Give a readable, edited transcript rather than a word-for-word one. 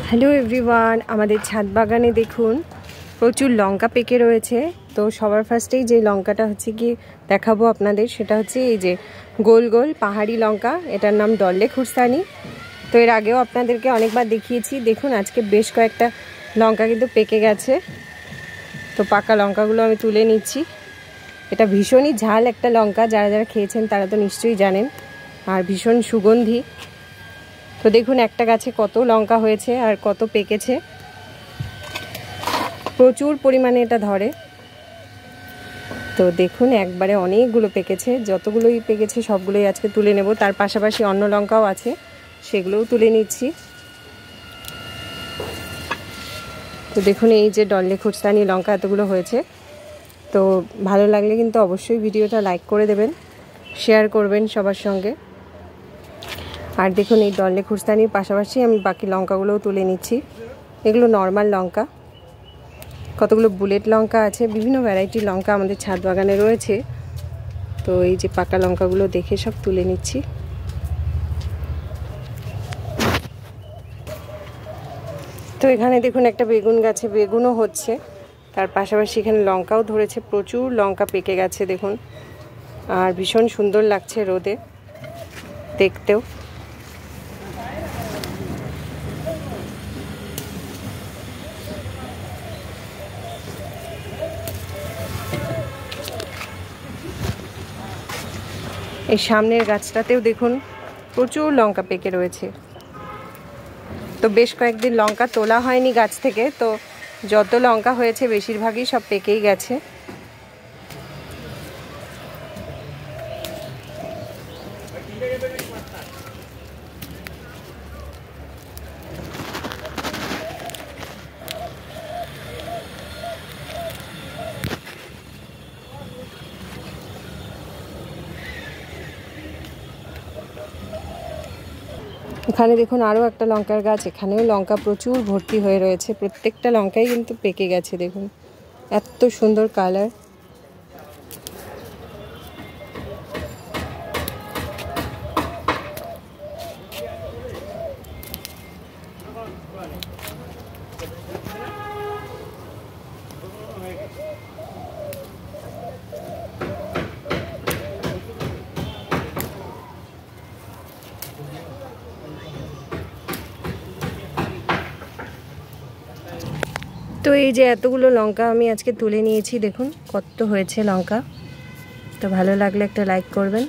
Hello everyone, আমাদের ছাদ বাগানে দেখুন প্রচুর লঙ্কা পেকে রয়েছে। তো সবার ফার্স্টেই যে লঙ্কাটা হচ্ছে কি দেখাবো আপনাদের, সেটা হচ্ছে এই যে গোল গোল পাহাড়ি লঙ্কা। এটার নাম ডল্লে খুরসানি। তো এর আগেও আপনাদেরকে অনেকবার দেখিয়েছি। দেখুন আজকে বেশ কয়েকটা লঙ্কা কিন্তু পেকে গেছে। তো পাকা লঙ্কাগুলো আমি তুলে নিচ্ছি। এটা ভীষণই ঝাল একটা লঙ্কা, যারা যারা খেয়েছেন তারা তো নিশ্চয়ই জানেন, আর ভীষণ সুগন্ধি। তো দেখুন একটা গাছে কত লঙ্কা হয়েছে আর কত পেকেছে, প্রচুর পরিমাণে এটা ধরে। তো দেখুন একবারে অনেকগুলো পেকেছে, যতগুলোই পেকেছে সবগুলোই আজকে তুলে নেব। তার পাশাপাশি অন্য লঙ্কাও আছে, সেগুলোও তুলে নিচ্ছি। তো দেখুন এই যে ডল্লে খুরসানি লঙ্কা এতগুলো হয়েছে। তো ভালো লাগলে কিন্তু অবশ্যই ভিডিওটা লাইক করে দেবেন, শেয়ার করবেন সবার সঙ্গে। আর দেখুন এই ডল্লে খুরসানির পাশাপাশি আমি বাকি লঙ্কাগুলোও তুলে নিচ্ছি। এগুলো নর্মাল লঙ্কা, কতগুলো বুলেট লঙ্কা আছে, বিভিন্ন ভ্যারাইটির লঙ্কা আমাদের ছাদ বাগানে রয়েছে। তো এই যে পাকা লঙ্কাগুলো দেখে সব তুলে নিচ্ছি। তো এখানে দেখুন একটা বেগুন গাছে বেগুনও হচ্ছে, তার পাশাপাশি এখানে লঙ্কাও ধরেছে, প্রচুর লঙ্কা পেকে গেছে দেখুন। আর ভীষণ সুন্দর লাগছে রোদে দেখতেও। এই সামনের গাছটাতেও দেখুন প্রচুর লঙ্কা পেকে রয়েছে। তো বেশ কয়েকদিন লঙ্কা তোলা হয়নি গাছ থেকে, তো যত লঙ্কা হয়েছে বেশিরভাগই সব পেকেই গেছে। এখানে দেখুন আরও একটা লঙ্কার গাছ, এখানেও লঙ্কা প্রচুর ভর্তি হয়ে রয়েছে। প্রত্যেকটা লঙ্কাই কিন্তু পেকে গেছে দেখুন, এত সুন্দর কালার। তো এই যে এতগুলো লঙ্কা আমি আজকে তুলে নিয়েছি, দেখুন কত হয়েছে লঙ্কা। তো ভালো লাগলে একটা লাইক করবেন।